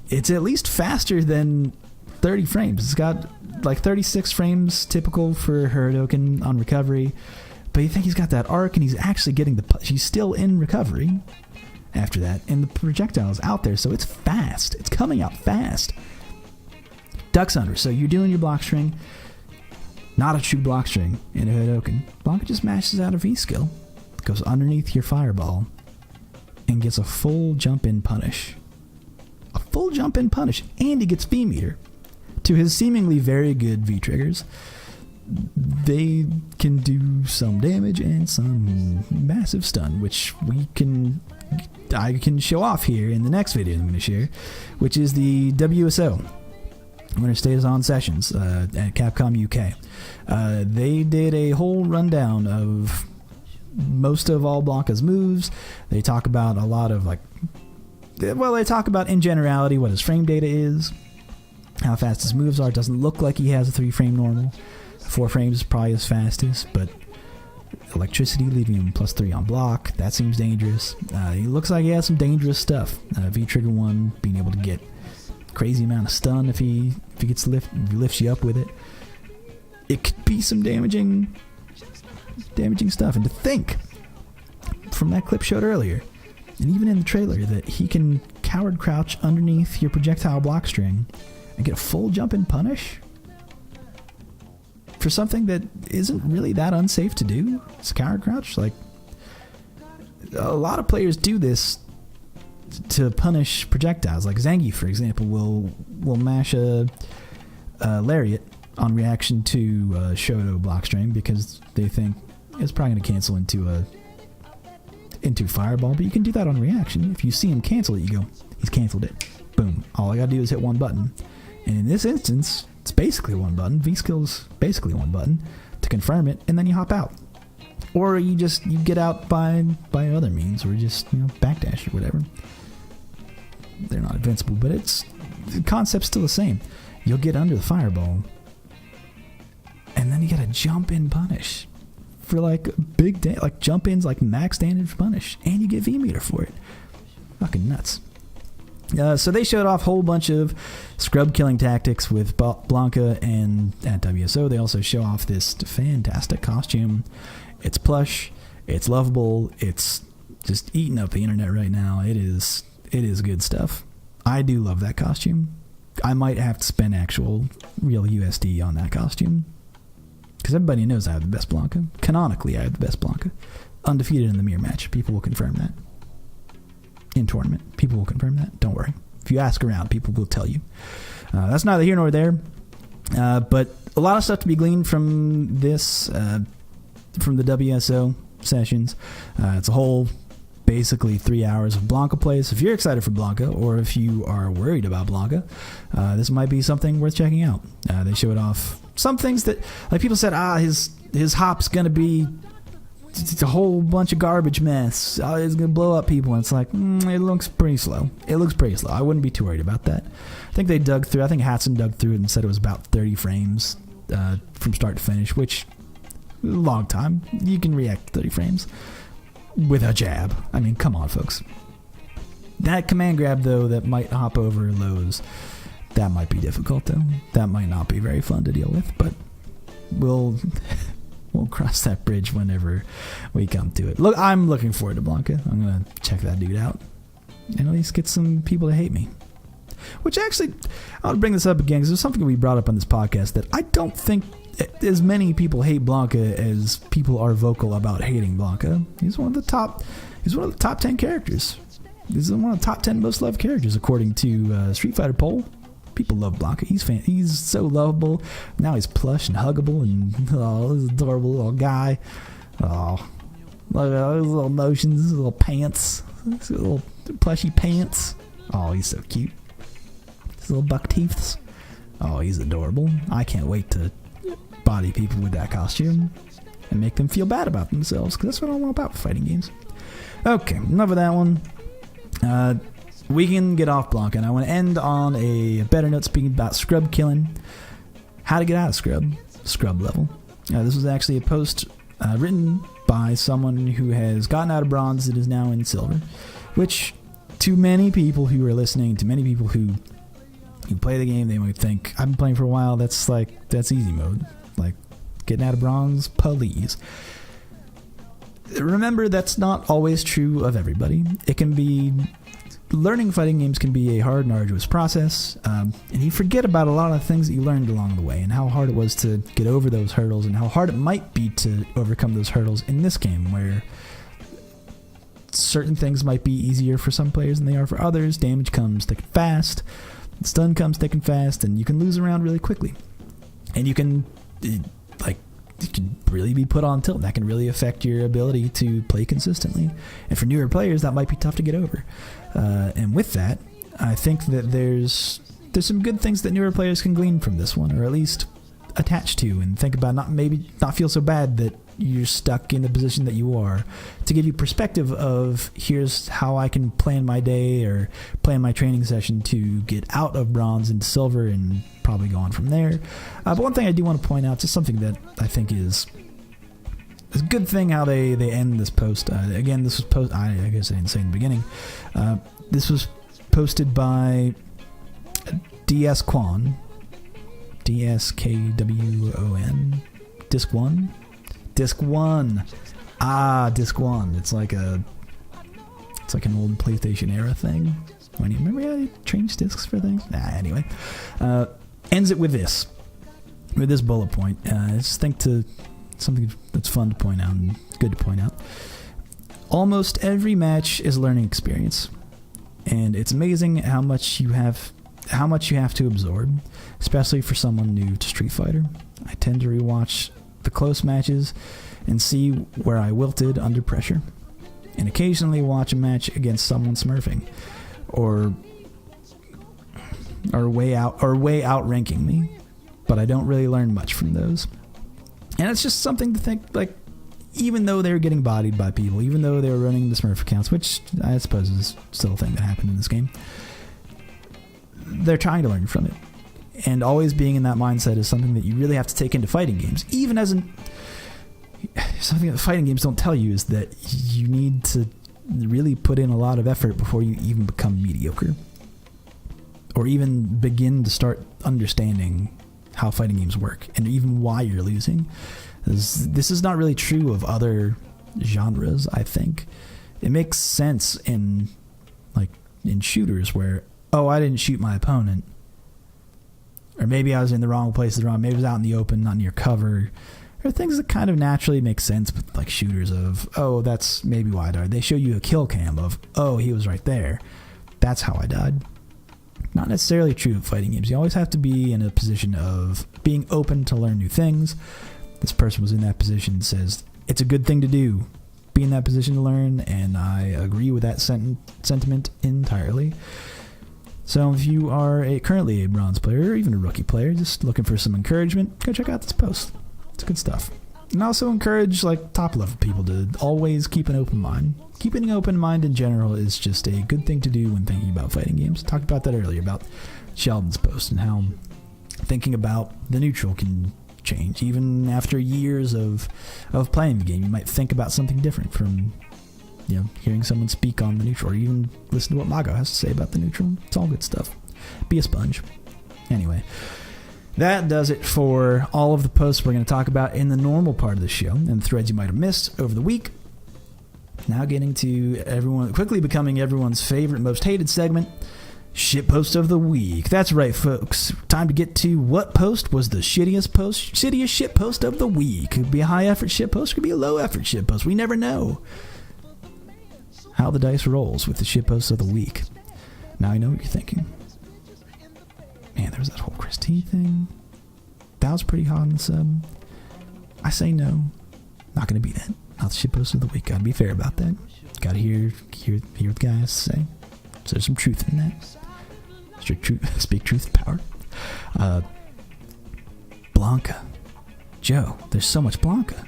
it's at least faster than 30 frames. It's got like 36 frames typical for her Hadoken on recovery. But you think he's got that arc, and he's actually getting she's still in recovery after that, and the projectile is out there, so it's fast. It's coming out fast. Ducks under. So you're doing your block string. Not a true block string in a Hadoken. Blanca just mashes out a V skill, goes underneath your fireball, and gets a full jump-in punish. A full jump-in punish, and he gets V meter. To his seemingly very good V triggers, they can do some damage and some massive stun, which I can show off here in the next video I'm going to share, which is the WSO, Winter Status On Sessions at Capcom UK. They did a whole rundown of most of all Blanca's moves. They talk about a lot of they talk about in generality what his frame data is, how fast his moves are. It doesn't look like he has a 3-frame normal. 4 frames is probably his fastest, but electricity leaving him +3 on block, that seems dangerous. He looks like he has some dangerous stuff. V-trigger 1 being able to get crazy amount of stun if he lifts you up with it. It could be some damaging stuff. And to think, from that clip showed earlier, and even in the trailer, that he can coward crouch underneath your projectile block string and get a full jump and punish for something that isn't really that unsafe to do. It's a coward crouch. Like, a lot of players do this to punish projectiles. Like Zangief, for example, will mash a lariat on reaction to Shoto block string because they think it's probably going to cancel into fireball. But you can do that on reaction. If you see him cancel it, you go, he's canceled it. Boom. All I got to do is hit one button. And in this instance, it's basically one button. V-skill's basically one button to confirm it, and then you hop out. Or you get out by other means, or just backdash or whatever. They're not invincible, but the concept's still the same. You'll get under the fireball, and then you gotta jump in punish for like jump ins like max damage punish, and you get V meter for it. Fucking nuts. So they showed off a whole bunch of scrub killing tactics with Blanca, and at WSO they also show off this fantastic costume. It's plush, it's lovable, it's just eating up the internet right now. It is good stuff. I do love that costume. I might have to spend actual real USD on that costume, because everybody knows I have the best Blanca. Canonically, I have the best Blanca. Undefeated in the mirror match. People will confirm that. In tournament, people will confirm that. Don't worry. If you ask around, people will tell you. That's neither here nor there. But a lot of stuff to be gleaned from this, from the WSO sessions. It's a whole, basically 3 hours of Blanca play. So if you're excited for Blanca, or if you are worried about Blanca, this might be something worth checking out. They showed off some things that, like, people said, his hop's going to be a whole bunch of garbage mess. It's going to blow up people. And it's like, it looks pretty slow. I wouldn't be too worried about that. I think Hatson dug through it and said it was about 30 frames from start to finish, which is a long time. You can react to 30 frames with a jab. I mean, come on, folks. That command grab, though, that might hop over lows, that might be difficult, though. That might not be very fun to deal with, but we'll cross that bridge whenever we come to it. Look, I'm looking forward to Blanca. I'm going to check that dude out and at least get some people to hate me. Which actually, I'll bring this up again because there's something we brought up on this podcast that I don't think as many people hate Blanca as people are vocal about hating Blanca. He's one of the top 10 characters. He's one of the top 10 most loved characters according to Street Fighter poll. People love Blanca. He's so lovable. Now he's plush and huggable, and this adorable little guy. Oh, look at his little motions, his little pants, his little plushy pants. Oh, he's so cute. His little buck teeths. Oh, he's adorable. I can't wait to body people with that costume and make them feel bad about themselves, because that's what I'm all about with fighting games. Okay, enough of that one. We can get off Blanca, and I want to end on a better note speaking about scrub killing. How to get out of scrub level. This was actually a post written by someone who has gotten out of bronze that is now in silver, which to many people who are listening, to many people who play the game, they might think, I've been playing for a while, that's easy mode. Like, getting out of bronze, please. Remember, that's not always true of everybody. Learning fighting games can be a hard and arduous process, and you forget about a lot of things that you learned along the way, and how hard it was to get over those hurdles, and how hard it might be to overcome those hurdles in this game, where certain things might be easier for some players than they are for others. Damage comes thick and fast, stun comes thick and fast, and you can lose around really quickly. And you can really be put on tilt. That can really affect your ability to play consistently. And for newer players, that might be tough to get over. And with that, I think that there's some good things that newer players can glean from this one, or at least attach to, and think about not feel so bad that you're stuck in the position that you are, to give you perspective of, here's how I can plan my day or plan my training session to get out of bronze into silver and probably go on from there. But one thing I do want to point out, just something that I think is a good thing, how they end this post. Again, this was I guess I didn't say in the beginning. This was posted by DS Kwon, DSKWON, Disc 1. Disc 1. Disc 1. It's like an old PlayStation era thing. When you remember how they changed discs for things? Anyway. Ends it with this bullet point. I just think something that's fun to point out and good to point out. Almost every match is a learning experience, and it's amazing how much you have to absorb, especially for someone new to Street Fighter. I tend to rewatch the close matches and see where I wilted under pressure, and occasionally watch a match against someone smurfing or way outranking me, but I don't really learn much from those. And it's just something to think, like, even though they're getting bodied by people, even though they're running the smurf accounts, which I suppose is still a thing that happened in this game, they're trying to learn from it. And always being in that mindset is something that you really have to take into fighting games. Even as something that fighting games don't tell you is that you need to really put in a lot of effort before you even become mediocre. or even begin to start understanding how fighting games work and even why you're losing. This is not really true of other genres, I think. It makes sense in shooters where, oh, I didn't shoot my opponent. Or maybe I was in the wrong place, maybe I was out in the open, not near cover. There are things that kind of naturally make sense with like shooters of, oh, that's maybe why I died. They show you a kill cam of, oh, he was right there. That's how I died. Not necessarily true of fighting games. You always have to be in a position of being open to learn new things. This person was in that position, says it's a good thing to do. Be in that position to learn, and I agree with that sentiment entirely. So if you are currently a bronze player or even a rookie player just looking for some encouragement, go check out this post. It's good stuff. And also encourage top level people to always keep an open mind. Keeping an open mind in general is just a good thing to do when thinking about fighting games. Talked about that earlier, about Sheldon's post and how thinking about the neutral can change. Even after years of playing the game, you might think about something different from hearing someone speak on the neutral, or even listen to what Mago has to say about the neutral. It's all good stuff. Be a sponge. Anyway, that does it for all of the posts we're going to talk about in the normal part of the show and threads you might have missed over the week. Now getting to quickly becoming everyone's favorite, most hated segment, Shitpost of the Week. That's right, folks. Time to get to what post was the shittiest shitpost of the week. Could be a high-effort shitpost, could be a low-effort shitpost. We never know how the dice rolls with the shitpost of the week. Now I know what you're thinking. Man, there was that whole Chris T thing. That was pretty hot on the sub. I say no. Not going to be that. Not the shitpost of the week. Got to be fair about that. Got to hear what the guy has to say. So there's some truth in that. Speak truth to power. Blanca. Joe, there's so much Blanca.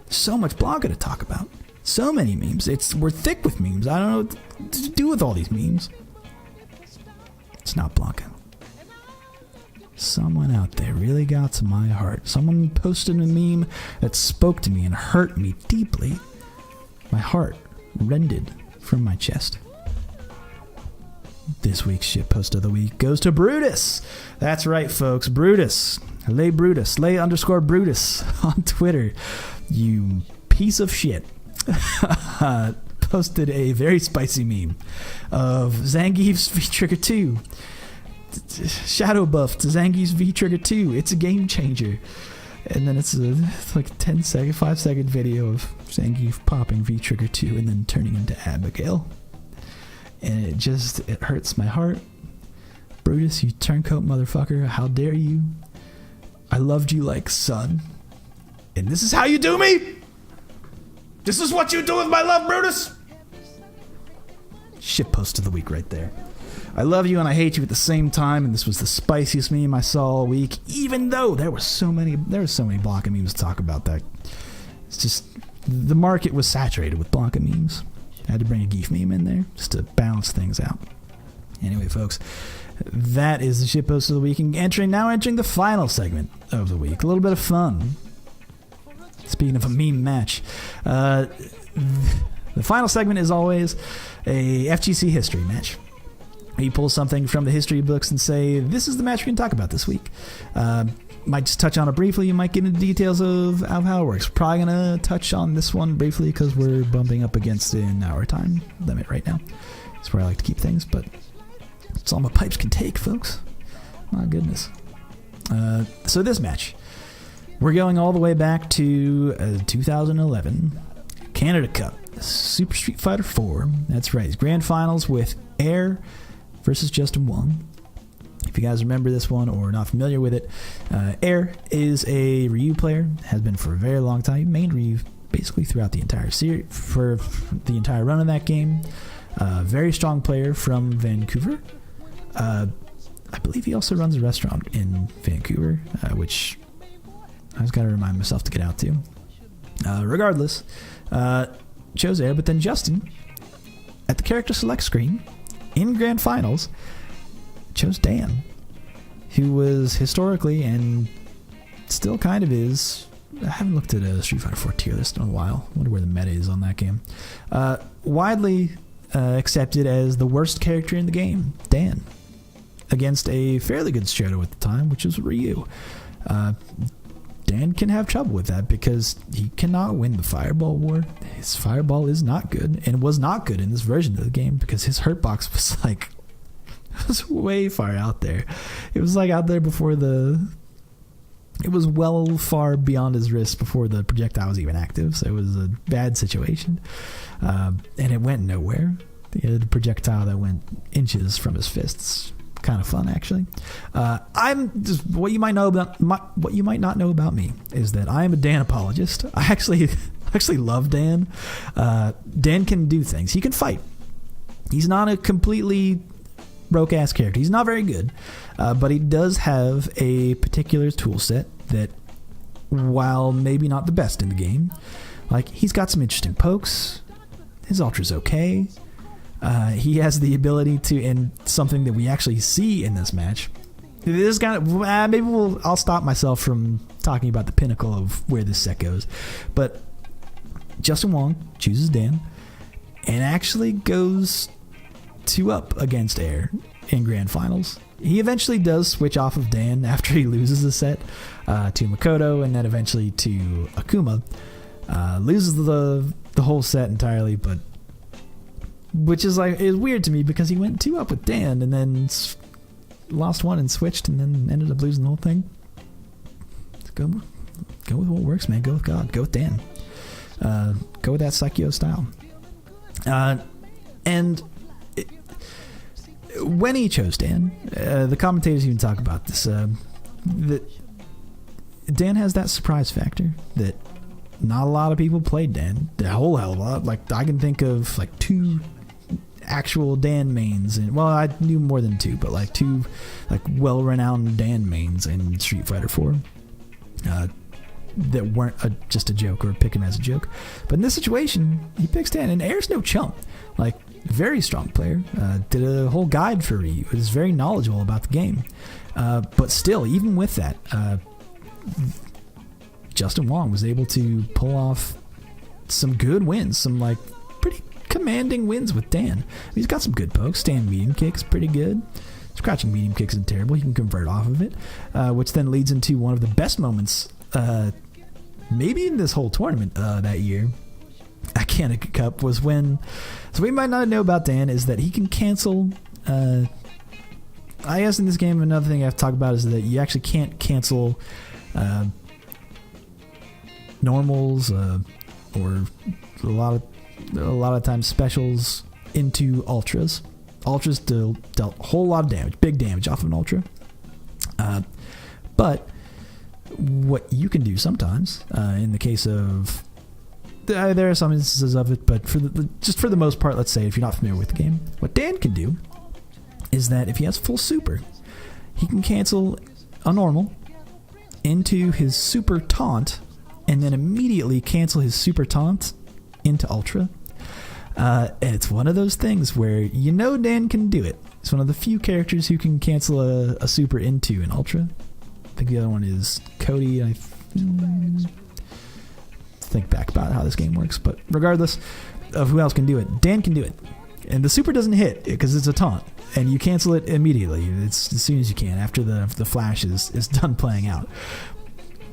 So much Blanca to talk about. So many memes. We're thick with memes. I don't know what to do with all these memes. It's not Blanca. Someone out there really got to my heart. Someone posted a meme that spoke to me and hurt me deeply. My heart rended from my chest. This week's shitpost of the week goes to Brutus. That's right, folks. Brutus. Lay _ Brutus on Twitter. You piece of shit. Posted a very spicy meme of Zangief's V-Trigger 2. Shadow buff to Zangief's V-Trigger 2. It's a game changer. And then it's like a 5-second video of Zangief popping V-Trigger 2 and then turning into Abigail. And it hurts my heart. Brutus, you turncoat motherfucker, how dare you? I loved you like son. And this is how you do me? This is what you do with my love, Brutus? Shitpost of the week right there. I love you and I hate you at the same time, and this was the spiciest meme I saw all week, even though there were so many Blanca memes to talk about that. It's just, the market was saturated with Blanca memes. I had to bring a Geef meme in there just to balance things out. Anyway, folks, that is the shitpost of the week. And now entering the final segment of the week. A little bit of fun. Speaking of a meme match. The final segment is always a FGC History match. You pull something from the history books and say, this is the match we're going to talk about this week. Might just touch on it briefly. You might get into details of how it works. Probably going to touch on this one briefly because we're bumping up against an hour time limit right now. That's where I like to keep things, but it's all my pipes can take, folks. My goodness. So this match, we're going all the way back to 2011 Canada Cup, Super Street Fighter 4. That's right. It's grand finals with Air versus Justin Wong. If you guys remember this one or are not familiar with it, Air is a Ryu player, has been for a very long time. He mained Ryu basically throughout the entire series, for the entire run of that game. Very strong player from Vancouver. I believe he also runs a restaurant in Vancouver, which I just got to remind myself to get out to. Regardless, chose Air, but then Justin, at the character select screen, in grand finals, chose Dan, who was historically and still kind of is. I haven't looked at a Street Fighter 4 tier list in a while. I wonder where the meta is on that game. Widely accepted as the worst character in the game, Dan. against a fairly good Shoto at the time, which was Ryu. Dan can have trouble with that because he cannot win the Fireball War. His Fireball is not good, and was not good in this version of the game because his hurtbox was like, it was way far out there. It was like out there before it was well far beyond his wrist before the projectile was even active, so it was a bad situation. And it went nowhere. He had a projectile that went inches from his fists. Kind of fun, actually. I'm just what you might not know about me is that I am a Dan apologist. I actually love Dan. Dan can do things. He can fight. He's not a completely broke ass character. He's not very good, but he does have a particular tool set that, while maybe not the best in the game, like he's got some interesting pokes. His ultra's okay. He has the ability to, and something that we actually see in this match. This kind of I'll stop myself from talking about the pinnacle of where this set goes, but Justin Wong chooses Dan and actually goes 2-up against Air in grand finals. He eventually does switch off of Dan after he loses the set to Makoto and then eventually to Akuma. Loses the whole set entirely, but which is weird to me because he went 2-up with Dan and then lost one and switched and then ended up losing the whole thing. Go with what works, man. Go with God. Go with Dan. Go with that Psycho style. And when he chose Dan, the commentators even talk about this. That Dan has that surprise factor that not a lot of people played Dan. A whole hell of a lot. Like I can think of like 2 actual Dan mains, and well, I knew more than 2, but like 2 like well-renowned Dan mains in Street Fighter 4 that weren't just a joke or pick him as a joke. But in this situation, he picks Dan, and Air's no chump. Like very strong player. Did a whole guide for Ryu. Was very knowledgeable about the game. But still, even with that, Justin Wong was able to pull off some good wins, some like pretty commanding wins with Dan. He's got some good pokes. Stand medium kicks, pretty good. Scratching medium kicks isn't terrible. He can convert off of it, which then leads into one of the best moments, maybe in this whole tournament that year. At Kaneka Cup was when, so we might not know about Dan is that he can cancel. I guess in this game, another thing I have to talk about is that you actually can't cancel normals or a lot of times specials into ultras. Ultras dealt a whole lot of damage, big damage off of an ultra. But what you can do sometimes, in the case of, there are some instances of it, but for the most part, let's say if you're not familiar with the game, what Dan can do is that if he has full super, he can cancel a normal into his super taunt and then immediately cancel his super taunt into ultra. And it's one of those things where you know Dan can do it. It's one of the few characters who can cancel a super into an ultra. I think the other one is Cody. I think back about how this game works, but regardless of who else can do it, Dan can do it. And the super doesn't hit because it's a taunt, and you cancel it immediately. It's as soon as you can after the flash is done playing out.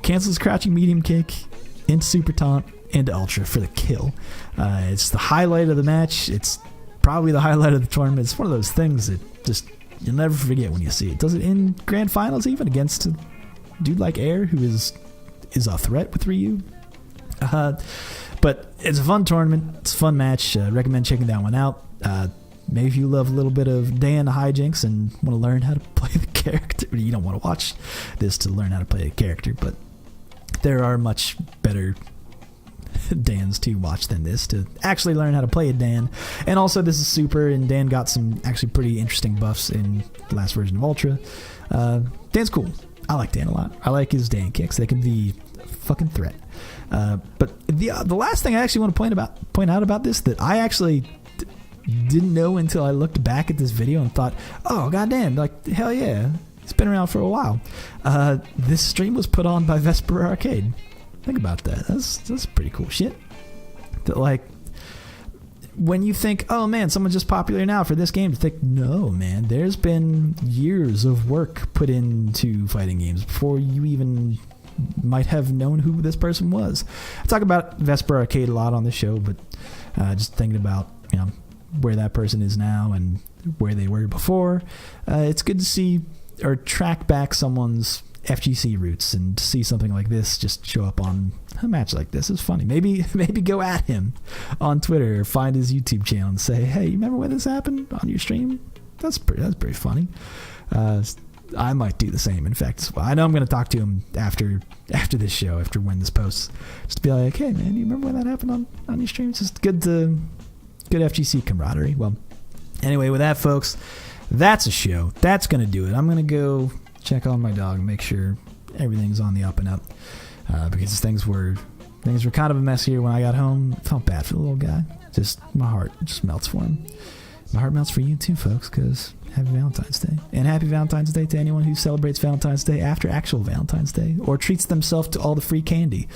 Cancels crouching medium kick into super taunt into ultra for the kill. It's the highlight of the match. It's probably the highlight of the tournament. It's one of those things that just you'll never forget when you see it. Does it in grand finals even against a dude like Air who is a threat with Ryu. But it's a fun tournament. It's a fun match. Recommend checking that one out. Maybe if you love a little bit of Dan hijinks and want to learn how to play the character. You don't want to watch this to learn how to play a character, but there are much better Dans to watch than this to actually learn how to play a Dan. And also this is super, and Dan got some actually pretty interesting buffs in the last version of Ultra. Dan's cool. I like Dan a lot. I like his Dan kicks. They can be a fucking threat. But the last thing I actually want to point out about this that I actually didn't know until I looked back at this video and thought, oh goddamn, like hell yeah, it's been around for a while. This stream was put on by Vesper Arcade. Think about that. That's pretty cool shit. That like when you think, oh man, someone's just popular now for this game, to think, no man, there's been years of work put into fighting games before you even might have known who this person was. I talk about Vesper Arcade a lot on the show, but just thinking about, you know, where that person is now and where they were before, it's good to see or track back someone's FGC roots, and to see something like this just show up on a match like this is funny. Maybe go at him on Twitter or find his YouTube channel and say, hey, you remember when this happened on your stream? That's pretty funny. I might do the same. In fact, I know I'm going to talk to him after this show, after when this posts, just to be like, hey man, you remember when that happened on your stream? It's just good FGC camaraderie. Well, anyway, with that, folks, that's a show. That's going to do it. I'm going to go check on my dog and make sure everything's on the up and up, because things were kind of a mess here when I got home. Felt bad for the little guy. Just my heart just melts for him. My heart melts for you too, folks, because happy Valentine's Day. And happy Valentine's Day to anyone who celebrates Valentine's Day after actual Valentine's Day, or treats themselves to all the free candy.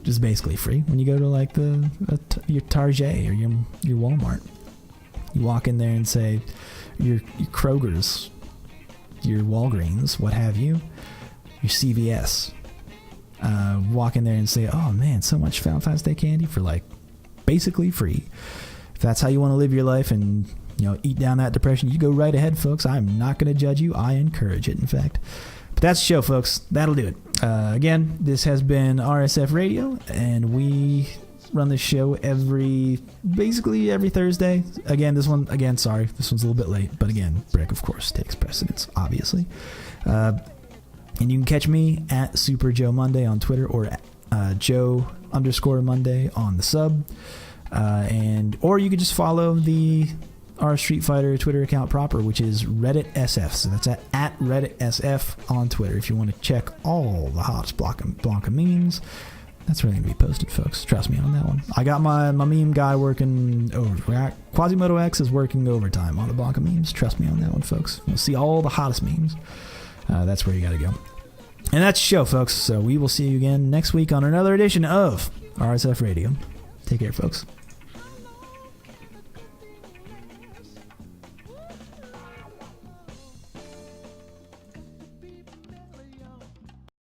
Just basically free when you go to like your Target or your Walmart. You walk in there and say your Kroger's, your Walgreens, what have you, your CVS. Walk in there and say, oh man, so much Valentine's Day candy for like basically free. If that's how you want to live your life and, you know, eat down that depression, you go right ahead, folks. I'm not going to judge you. I encourage it, in fact. But that's the show, folks. That'll do it. Again, this has been RSF Radio, and we run this show basically every Thursday. This one's a little bit late, but again, Brick, of course, takes precedence, obviously. And you can catch me at Super Joe Monday on Twitter, or Joe_Monday on the sub. Or you could just follow our Street Fighter Twitter account proper, which is Reddit SF. So that's at Reddit SF on Twitter if you want to check all the hottest Blanca memes. That's really going to be posted, folks. Trust me on that one. I got my meme guy working over. Quasimodo X is working overtime on the Blanca memes. Trust me on that one, folks. You'll see all the hottest memes. That's where you got to go. And that's the show, folks. So we will see you again next week on another edition of RSF Radio. Take care, folks.